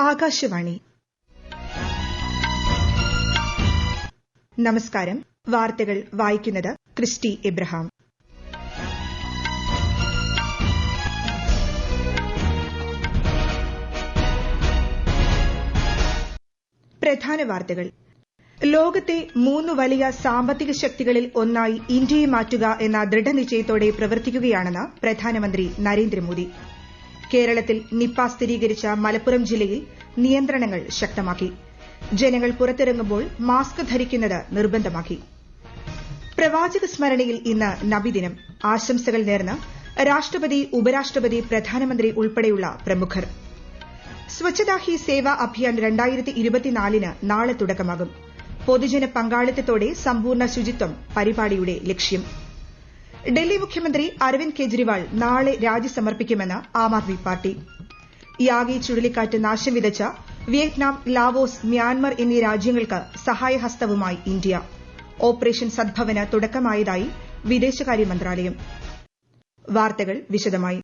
ആകാശവാണി. നമസ്കാരം. വാർത്തകൾ വായിക്കുന്നത് ക്രിസ്റ്റി എബ്രഹാം. പ്രധാന വാർത്തകൾ. ലോകത്തെ 3 വലിയ സാമ്പത്തിക ശക്തികളിൽ ഒന്നായി ഇന്ത്യയെ മാറ്റുക എന്ന ദൃഢനിശ്ചയത്തോടെ പ്രവർത്തിക്കുകയാണെന്ന് പ്രധാനമന്ത്രി നരേന്ദ്രമോദി. കേരളത്തിൽ നിപ്പ സ്ഥിരീകരിച്ച മലപ്പുറം ജില്ലയിൽ നിയന്ത്രണങ്ങൾ ശക്തമാക്കി. ജനങ്ങൾ പുറത്തിറങ്ങുമ്പോൾ മാസ്ക് ധരിക്കുന്നത് നിർബന്ധമാക്കി. പ്രവാചക സ്മരണയിൽ ഇന്ന് നബിദിനം. ആശംസകൾ നേർന്ന് രാഷ്ട്രപതി, ഉപരാഷ്ട്രപതി, പ്രധാനമന്ത്രി ഉൾപ്പെടെയുള്ള പ്രമുഖർ. സ്വച്ഛതാ ഹി സേവ അഭിയാൻ 2024 നാളെ തുടക്കമാകും. പൊതുജന പങ്കാളിത്തത്തോടെ സമ്പൂർണ്ണ ശുചിത്വം പരിപാടിയുടെ ലക്ഷ്യം. ഡൽഹി മുഖ്യമന്ത്രി അരവിന്ദ് കെജ്രിവാൾ നാളെ രാജി സമർപ്പിക്കുമെന്ന് ആം ആദ്മി പാർട്ടി. യാഗി ചുഴലിക്കാറ്റ് നാശം വിതച്ച വിയറ്റ്നാം, ലാവോസ്, മ്യാൻമർ എന്നീ രാജ്യങ്ങൾക്ക് സഹായഹസ്തവുമായി ഇന്ത്യ. ഓപ്പറേഷൻ സദ്ഭവന് തുടക്കമായതായി വിദേശകാര്യ മന്ത്രാലയം. വാർത്തകൾ വിശദമായി.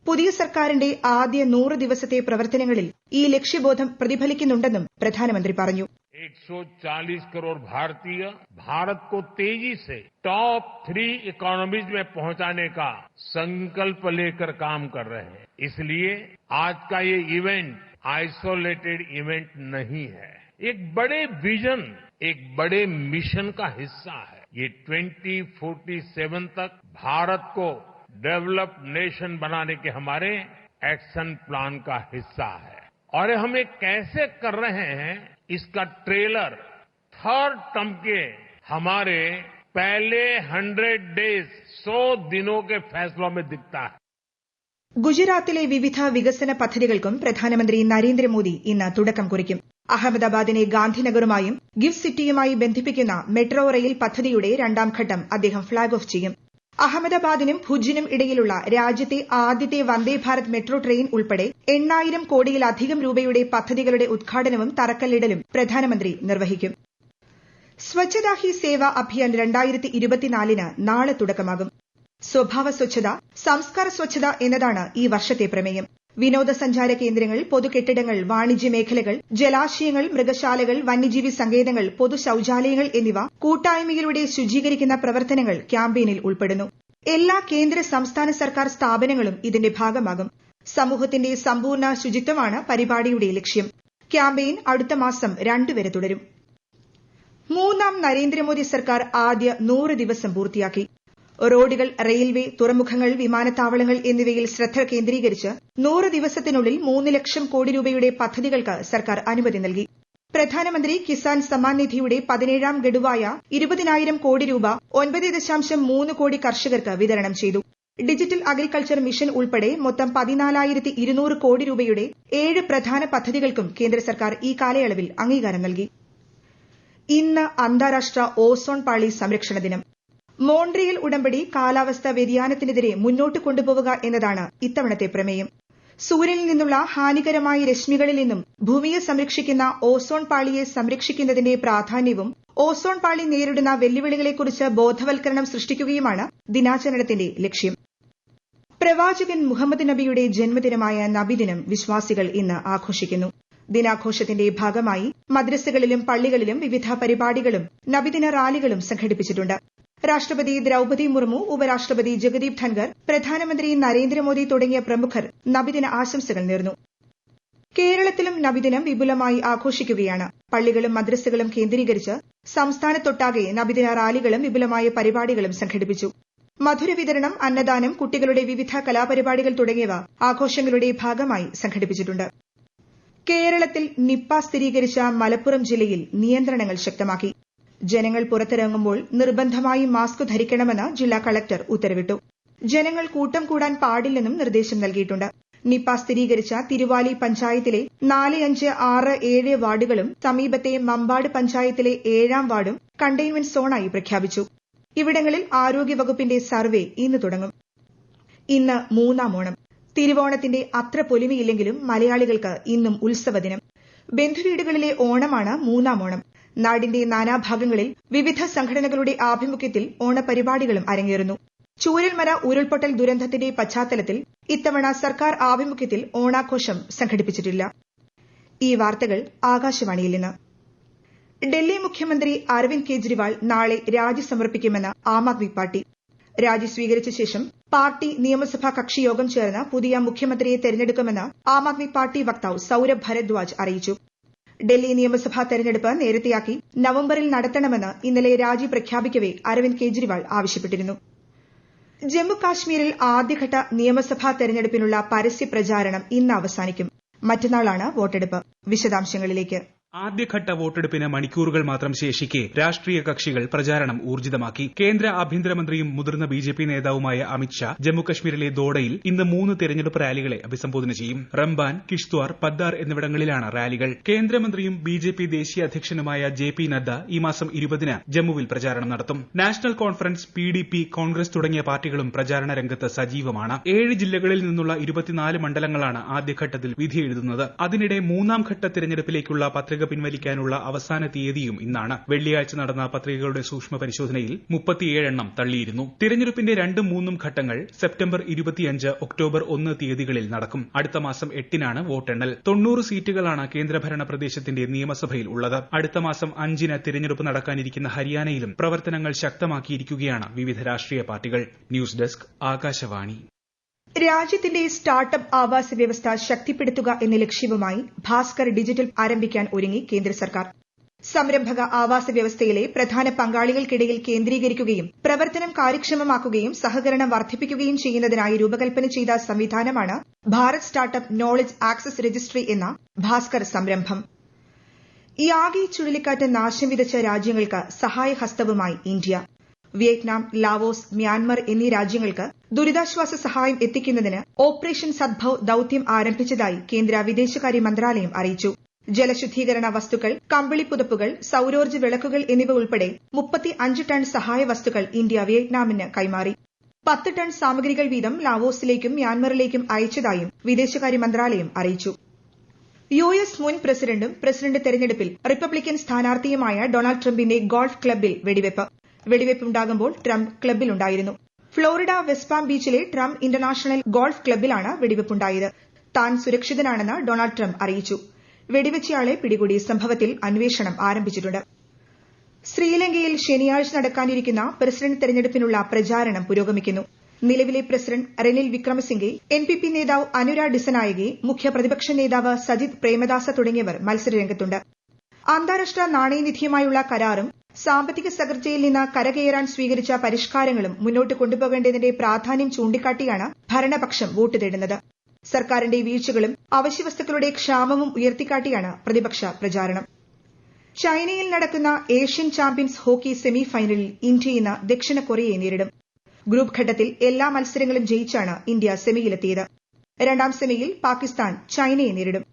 പുതിയ സർക്കാരിന്റെ ആദ്യ 100 ദിവസത്തെ പ്രവർത്തനങ്ങളിൽ ഈ ലക്ഷ്യബോധം പ്രതിഫലിക്കുന്നുണ്ടെന്നും പ്രധാനമന്ത്രി പറഞ്ഞു. 140 करोड़ भारतीय भारत को तेजी से टॉप 3 इकोनॉमीज में पहुंचाने का संकल्प लेकर काम कर रहे हैं. इसलिए आज का ये इवेंट आइसोलेटेड इवेंट नहीं है. एक बड़े विजन, एक बड़े मिशन का हिस्सा है. ये 2047 तक भारत को डेवलप्ड नेशन बनाने के हमारे एक्शन प्लान का हिस्सा है. और हम ये कैसे कर रहे हैं, इसका ट्रेलर थर्ड टर्म के हमारे पहले 100 डेज 100 दिनों के फैसलों में दिखता है. ഗുജറാത്തിലെ വിവിധ വികസന പദ്ധതികൾക്കും പ്രധാനമന്ത്രി നരേന്ദ്രമോദി ഇന്ന് തുടക്കം കുറിക്കും. അഹമ്മദാബാദിനെ ഗാന്ധിനഗറുമായും ഗിഫ്റ്റ് സിറ്റിയുമായി ബന്ധിപ്പിക്കുന്ന മെട്രോ റെയിൽ പദ്ധതിയുടെ 2ാം ഘട്ടം അദ്ദേഹം ഫ്ളാഗ് ഓഫ് ചെയ്യും. അഹമ്മദാബാദിനും ഭുജിനും ഇടയിലുള്ള രാജ്യത്തെ ആദ്യത്തെ വന്ദേ ഭാരത് മെട്രോ ട്രെയിൻ ഉൾപ്പെടെ 8,000 കോടിയിലധികം രൂപയുടെ പദ്ധതികളുടെ ഉദ്ഘാടനവും തറക്കല്ലിടലും പ്രധാനമന്ത്രി നിർവഹിക്കും. സ്വച്ഛതാ ഹി സേവ അഭിയാൻ 2024 നാളെ തുടക്കമാകും. സ്വഭാവ സ്വച്ഛത, സംസ്കാര സ്വച്ഛത എന്നതാണ് ഈ വർഷത്തെ പ്രമേയം. വിനോദസഞ്ചാര കേന്ദ്രങ്ങൾ, പൊതുകെട്ടിടങ്ങൾ, വാണിജ്യ മേഖലകൾ, ജലാശയങ്ങൾ, മൃഗശാലകൾ, വന്യജീവി സങ്കേതങ്ങൾ, പൊതു ശൌചാലയങ്ങൾ എന്നിവ കൂട്ടായ്മയിലൂടെ ശുചീകരിക്കുന്ന പ്രവർത്തനങ്ങൾ ക്യാമ്പയിനിൽ ഉൾപ്പെടുന്നു. എല്ലാ കേന്ദ്ര, സംസ്ഥാന സർക്കാർ സ്ഥാപനങ്ങളും ഇതിന്റെ ഭാഗമാകും. സമൂഹത്തിന്റെ സമ്പൂർണ്ണ ശുചിത്വമാണ് പരിപാടിയുടെ ലക്ഷ്യം. ക്യാമ്പയിൻ അടുത്ത മാസം 2 വരെ തുടരും. 3ാം നരേന്ദ്രമോദി സർക്കാർ ആദ്യ 100 ദിവസം പൂർത്തിയാക്കി. റോഡുകൾ, റെയിൽവേ, തുറമുഖങ്ങൾ, വിമാനത്താവളങ്ങൾ എന്നിവയിൽ ശ്രദ്ധ കേന്ദ്രീകരിച്ച് 100 ദിവസത്തിനുള്ളിൽ 3 ലക്ഷം കോടി രൂപയുടെ പദ്ധതികൾക്ക് സർക്കാർ അനുമതി നൽകി. പ്രധാനമന്ത്രി കിസാൻ സമ്മാൻ നിധിയുടെ 17ാം ഗഡുവായ 20,000 കോടി രൂപ 9.3 കോടി കർഷകർക്ക് വിതരണം ചെയ്തു. ഡിജിറ്റൽ അഗ്രികൾച്ചർ മിഷൻ ഉൾപ്പെടെ മൊത്തം 14,200 കോടി രൂപയുടെ 7 പ്രധാന പദ്ധതികൾക്കും കേന്ദ്ര സർക്കാർ ഈ കാലയളവിൽ അംഗീകാരം നൽകി. ഇന്ന് അന്താരാഷ്ട്ര ഓസോൺ പാളി സംരക്ഷണ ദിനം. മോൺട്രിയൽ ഉടമ്പടി കാലാവസ്ഥാ വ്യതിയാനത്തിനെതിരെ മുന്നോട്ട് കൊണ്ടുപോവുക എന്നതാണ് ഇത്തവണത്തെ പ്രമേയം. സൂര്യനിൽ നിന്നുള്ള ഹാനികരമായ രശ്മികളിൽ നിന്നും ഭൂമിയെ സംരക്ഷിക്കുന്ന ഓസോൺ പാളിയെ സംരക്ഷിക്കുന്നതിന്റെ പ്രാധാന്യവും ഓസോൺ പാളി നേരിടുന്ന വെല്ലുവിളികളെക്കുറിച്ച് ബോധവൽക്കരണം സൃഷ്ടിക്കുകയുമാണ് ദിനാചരണത്തിന്റെ ലക്ഷ്യം. പ്രവാചകൻ മുഹമ്മദ് നബിയുടെ ജന്മദിനമായ നബിദിനം വിശ്വാസികൾ ഇന്ന് ആഘോഷിക്കുന്നു. ദിനാഘോഷത്തിന്റെ ഭാഗമായി മദ്രസകളിലും പള്ളികളിലും വിവിധ പരിപാടികളും നബിദിന റാലികളും സംഘടിപ്പിച്ചിട്ടുണ്ട്. രാഷ്ട്രപതി ദ്രൌപദി മുർമു, ഉപരാഷ്ട്രപതി ജഗദീപ് ധൻഖർ, പ്രധാനമന്ത്രി നരേന്ദ്രമോദി തുടങ്ങിയ പ്രമുഖർ നബിദിന ആശംസകൾ നേർന്നു. കേരളത്തിലും നബിദിനം വിപുലമായി ആഘോഷിക്കുകയാണ്. പള്ളികളും മദ്രസകളും കേന്ദ്രീകരിച്ച് സംസ്ഥാനത്തൊട്ടാകെ നബിദിന റാലികളും വിപുലമായ പരിപാടികളും സംഘടിപ്പിച്ചു. മധുര വിതരണം, അന്നദാനം, കുട്ടികളുടെ വിവിധ കലാപരിപാടികൾ തുടങ്ങിയവ ആഘോഷങ്ങളുടെ ഭാഗമായി സംഘടിപ്പിച്ചിട്ടുണ്ട്. കേരളത്തിൽ നിപ്പ സ്ഥിരീകരിച്ച മലപ്പുറം ജില്ലയിൽ നിയന്ത്രണങ്ങൾ ശക്തമാക്കി. ജനങ്ങൾ പുറത്തിറങ്ങുമ്പോൾ നിർബന്ധമായും മാസ്ക് ധരിക്കണമെന്ന് ജില്ലാ കളക്ടർ ഉത്തരവിട്ടു. ജനങ്ങൾ കൂട്ടം കൂടാൻ പാടില്ലെന്നും നിർദ്ദേശം നൽകിയിട്ടുണ്ട്. നിപ്പ സ്ഥിരീകരിച്ച തിരുവാലി പഞ്ചായത്തിലെ 4, 5, 6, 7 വാർഡുകളും സമീപത്തെ മമ്പാട് പഞ്ചായത്തിലെ 7ാം വാർഡും കണ്ടെയ്ൻമെന്റ് സോണായി പ്രഖ്യാപിച്ചു. ഇവിടങ്ങളിൽ ആരോഗ്യവകുപ്പിന്റെ സർവേ ഇന്ന് തുടങ്ങും. ഇന്ന് 3ാം ഓണം. തിരുവോണത്തിന്റെ അത്ര പൊലിമയില്ലെങ്കിലും മലയാളികൾക്ക് ഇന്നും ഉത്സവദിനം. ബന്ധുവീടുകളിലെ ഓണമാണ് 3ാം ഓണം. നാടിന്റെ നാനാഭാഗങ്ങളിൽ വിവിധ സംഘടനകളുടെ ആഭിമുഖ്യത്തിൽ ഓണപരിപാടികളും അരങ്ങേറുന്നു. ചൂരൽമല ഉരുൾപൊട്ടൽ ദുരന്തത്തിന്റെ പശ്ചാത്തലത്തിൽ ഇത്തവണ സർക്കാർ ആഭിമുഖ്യത്തിൽ ഓണാഘോഷം സംഘടിപ്പിച്ചിട്ടില്ല. ഈ വാർത്തകൾ ആകാശവാണിയിൽ നിന്ന്. ഡൽഹി മുഖ്യമന്ത്രി അരവിന്ദ് കെജ്രിവാൾ നാളെ രാജി സമർപ്പിക്കുമെന്ന് ആം ആദ്മി പാർട്ടി. രാജി സ്വീകരിച്ച ശേഷം പാർട്ടി നിയമസഭാ കക്ഷിയോഗം ചേർന്ന് പുതിയ മുഖ്യമന്ത്രിയെ തെരഞ്ഞെടുക്കുമെന്ന് ആം ആദ്മി പാർട്ടി വക്താവ് സൌരഭ് ഭരദ്വാജ് അറിയിച്ചു. ഡൽഹി നിയമസഭാ തെരഞ്ഞെടുപ്പ് നേരത്തെയാക്കി നവംബറിൽ നടത്തണമെന്ന് ഇന്നലെ രാജി പ്രഖ്യാപിക്കവെ അരവിന്ദ് കെജ്രിവാൾ ആവശ്യപ്പെട്ടിരുന്നു. ജമ്മു കാശ്മീരിൽ ആദ്യഘട്ട നിയമസഭാ തെരഞ്ഞെടുപ്പിനുള്ള പരസ്യ പ്രചാരണം ഇന്ന് അവസാനിക്കും. മറ്റന്നാളാണ് വോട്ടെടുപ്പ്. വിശദാംശങ്ങളിലേക്ക്. ആദ്യഘട്ട വോട്ടെടുപ്പിന് മണിക്കൂറുകൾ മാത്രം ശേഷിക്കെ രാഷ്ട്രീയ കക്ഷികൾ പ്രചാരണം ഊർജിതമാക്കി. കേന്ദ്ര ആഭ്യന്തരമന്ത്രിയും മുതിർന്ന ബിജെപി നേതാവുമായ അമിത്ഷാ ജമ്മുകശ്മീരിലെ ദോഡയിൽ ഇന്ന് 3 തെരഞ്ഞെടുപ്പ് റാലികളെ അഭിസംബോധന ചെയ്യും. റംബാൻ, കിഷ്ത്വാർ, പദ്ദാർ എന്നിവിടങ്ങളിലാണ് റാലികൾ. കേന്ദ്രമന്ത്രിയും ബിജെപി ദേശീയ അധ്യക്ഷനുമായ ജെ.പി. നദ്ദ ഈ മാസം 20-ന് ജമ്മുവിൽ പ്രചാരണം നടത്തും. നാഷണൽ കോൺഫറൻസ്, PDP, കോൺഗ്രസ് തുടങ്ങിയ പാർട്ടികളും പ്രചാരണ രംഗത്ത് സജീവമാണ്. 7 ജില്ലകളിൽ നിന്നുള്ള 24 മണ്ഡലങ്ങളാണ് ആദ്യഘട്ടത്തിൽ വിധിയെഴുതുന്നത്. അതിനിടെ 3ാം ഘട്ട തെരഞ്ഞെടുപ്പിലേക്കുള്ള പത്രിക പിൻവലിക്കാനുള്ള അവസാന തീയതിയും ഇന്നാണ്. വെള്ളിയാഴ്ച നടന്ന പത്രികകളുടെ സൂക്ഷ്മ പരിശോധനയിൽ 37 എണ്ണം തള്ളിയിരുന്നു. തിരഞ്ഞെടുപ്പിന്റെ 2ഉം 3ഉം ഘട്ടങ്ങൾ സെപ്റ്റംബർ 25, ഒക്ടോബർ 1 തീയതികളിൽ നടക്കും. അടുത്ത മാസം 8-നാണ് വോട്ടെണ്ണൽ. 90 സീറ്റുകളാണ് കേന്ദ്രഭരണ പ്രദേശത്തിന്റെ നിയമസഭയിൽ ഉള്ളത്. അടുത്ത മാസം 5-ന് തിരഞ്ഞെടുപ്പ് നടക്കാനിരിക്കുന്ന ഹരിയാനയിലും പ്രവർത്തനങ്ങൾ ശക്തമാക്കിയിരിക്കുകയാണ് വിവിധ രാഷ്ട്രീയ പാർട്ടികൾ. News desk, Akashvani. രാജ്യത്തിന്റെ സ്റ്റാർട്ടപ്പ് ആവാസ വ്യവസ്ഥ ശക്തിപ്പെടുത്തുക എന്ന ലക്ഷ്യവുമായി ഭാസ്കർ ഡിജിറ്റൽ ആരംഭിക്കാൻ ഒരുങ്ങി കേന്ദ്ര സർക്കാർ. സംരംഭക ആവാസ വ്യവസ്ഥയിലെ പ്രധാന പങ്കാളികൾക്കിടയിൽ കേന്ദ്രീകരിക്കുകയും പ്രവർത്തനം കാര്യക്ഷമമാക്കുകയും സഹകരണം വർദ്ധിപ്പിക്കുകയും ചെയ്യുന്നതിനായി രൂപകൽപ്പന ചെയ്ത സംവിധാനമാണ് Bharat startup knowledge access registry എന്ന ഭാസ്കർ സംരംഭം. യാഗി ചുഴലിക്കാറ്റ് നാശം വിതച്ച രാജ്യങ്ങൾക്ക് സഹായഹസ്തവുമായി ഇന്ത്യ. വിയറ്റ്നാം, ലാവോസ്, മ്യാൻമർ എന്നീ രാജ്യങ്ങൾക്ക് ദുരിതാശ്വാസ സഹായം എത്തിക്കുന്നതിന് ഓപ്പറേഷൻ സദ്ഭവ് ദൌത്യം ആരംഭിച്ചതായി കേന്ദ്ര വിദേശകാര്യ മന്ത്രാലയം അറിയിച്ചു. ജലശുദ്ധീകരണ വസ്തുക്കൾ, കമ്പിളിപ്പുതപ്പുകൾ, സൌരോർജ്ജ വിളക്കുകൾ എന്നിവ ഉൾപ്പെടെ 35 ടൺ സഹായ വസ്തുക്കൾ ഇന്ത്യ വിയറ്റ്നാമിന് കൈമാറി. 10 ടൺ സാമഗ്രികൾ വീതം ലാവോസിലേക്കും മ്യാൻമറിലേക്കും അയച്ചതായും വിദേശകാര്യ മന്ത്രാലയം അറിയിച്ചു. US മുൻ പ്രസിഡന്റും പ്രസിഡന്റ് തെരഞ്ഞെടുപ്പിൽ റിപ്പബ്ലിക്കൻ സ്ഥാനാർത്ഥിയുമായ ഡൊണാൾഡ് ട്രംപിന്റെ ഗോൾഫ് ക്ലബ്ബിൽ വെടിവെപ്പ്. വെടിവെപ്പുണ്ടാകുമ്പോൾ ട്രംപ് ക്ലബ്ബിലുണ്ടായിരുന്നു. ഫ്ലോറിഡ വെസ്റ്റ് പാം ബീച്ചിലെ ട്രംപ് ഇന്റർനാഷണൽ ഗോൾഫ് ക്ലബ്ബിലാണ് വെടിവെപ്പുണ്ടായത്. താൻ സുരക്ഷിതനാണെന്ന് ഡൊണാൾഡ് ട്രംപ് അറിയിച്ചു. വെടിവെച്ചയാളെ പിടികൂടി. സംഭവത്തിൽ അന്വേഷണം ആരംഭിച്ചിട്ടുണ്ട്. ശ്രീലങ്കയിൽ ശനിയാഴ്ച നടക്കാനിരിക്കുന്ന പ്രസിഡന്റ് തെരഞ്ഞെടുപ്പിനുള്ള പ്രചാരണം പുരോഗമിക്കുന്നു. നിലവിലെ പ്രസിഡന്റ് റെനിൽ വിക്രമസിംഗെ, NPP നേതാവ് അനുര ഡിസനായകെ, മുഖ്യ പ്രതിപക്ഷ നേതാവ് സജിത് പ്രേമദാസ തുടങ്ങിയവർ മത്സരരംഗത്തുണ്ട്. അന്താരാഷ്ട്ര നാണയനിധിയുമായുള്ള കരാറും സാമ്പത്തിക തകർച്ചയിൽ നിന്ന് കരകയറാൻ സ്വീകരിച്ച പരിഷ്കാരങ്ങളും മുന്നോട്ട് കൊണ്ടുപോകേണ്ടതിന്റെ പ്രാധാന്യം ചൂണ്ടിക്കാട്ടിയാണ് ഭരണപക്ഷം വോട്ട് തേടുന്നത്. സർക്കാരിന്റെ വീഴ്ചകളും അവശ്യവസ്തുക്കളുടെ ക്ഷാമവും ഉയർത്തിക്കാട്ടിയാണ് പ്രതിപക്ഷ പ്രചാരണം. ചൈനയിൽ നടക്കുന്ന ഏഷ്യൻ ചാമ്പ്യൻസ് ഹോക്കി സെമി ഫൈനലിൽ ഇന്ത്യ ഇന്ന് ദക്ഷിണ കൊറിയയെ നേരിടും. ഗ്രൂപ്പ് ഘട്ടത്തിൽ എല്ലാ മത്സരങ്ങളും ജയിച്ചാണ് ഇന്ത്യ സെമിയിലെത്തിയത്. 2ാം സെമിയിൽ പാകിസ്ഥാൻ ചൈനയെ നേരിടും.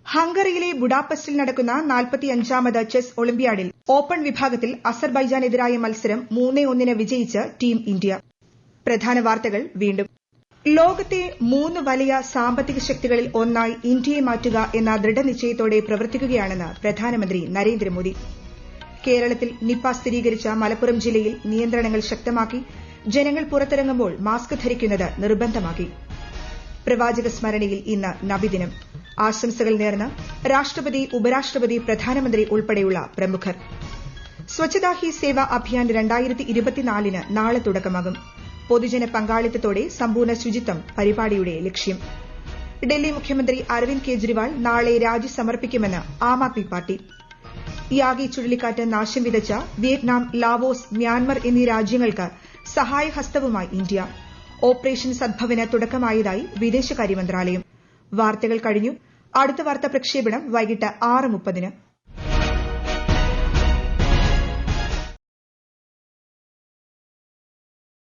ഹംഗറിയിലെ ബുഡാപെസ്റ്റിൽ നടക്കുന്ന 45ാമത് ചെസ് ഒളിമ്പ്യാഡിൽ ഓപ്പൺ വിഭാഗത്തിൽ അസർബൈജാനെതിരായ മത്സരം 3-1 വിജയിച്ച് ടീം ഇന്ത്യ. പ്രധാന വാർത്തകൾ വീണ്ടും. ലോകത്തെ 3 വലിയ സാമ്പത്തിക ശക്തികളിൽ ഒന്നായി ഇന്ത്യയെ മാറ്റുക എന്ന ദൃഢനിശ്ചയത്തോടെ പ്രവർത്തിക്കുകയാണെന്ന് പ്രധാനമന്ത്രി നരേന്ദ്രമോദി. കേരളത്തിൽ നിപ സ്ഥിരീകരിച്ച മലപ്പുറം ജില്ലയിൽ നിയന്ത്രണങ്ങൾ ശക്തമാക്കി. ജനങ്ങൾ പുറത്തിറങ്ങുമ്പോൾ മാസ്ക് ധരിക്കുന്നത് നിർബന്ധമാക്കി. പ്രവാചക സ്മരണയിൽ ഇന്ന് നബിദിനം. ആശംസകൾ നേർന്ന് രാഷ്ട്രപതി, ഉപരാഷ്ട്രപതി, പ്രധാനമന്ത്രി ഉൾപ്പെടെയുള്ള പ്രമുഖർ. സ്വച്ഛതാ ഹി സേവ അഭിയാൻ 2024-ന് നാളെ തുടക്കമാകും. പൊതുജന പങ്കാളിത്തത്തോടെ സമ്പൂർണ്ണ ശുചിത്വം പരിപാടിയുടെ ലക്ഷ്യം. ഡൽഹി മുഖ്യമന്ത്രി അരവിന്ദ് കെജ്രിവാൾ നാളെ രാജി സമർപ്പിക്കുമെന്ന് ആം ആദ്മി പാർട്ടി. യാഗി ചുഴലിക്കാറ്റ് നാശം വിതച്ച വിയറ്റ്നാം, ലാവോസ്, മ്യാൻമർ എന്നീ രാജ്യങ്ങൾക്ക് സഹായഹസ്തവുമായി ഇന്ത്യ. ഓപ്പറേഷൻ സദ്ഭവിന് തുടക്കമായതായി വിദേശകാര്യ മന്ത്രാലയം. വാർത്തകൾ കഴിഞ്ഞു. അടുത്ത വാർത്താ പ്രക്ഷേപണം വൈകിട്ട് 6:30-ന്.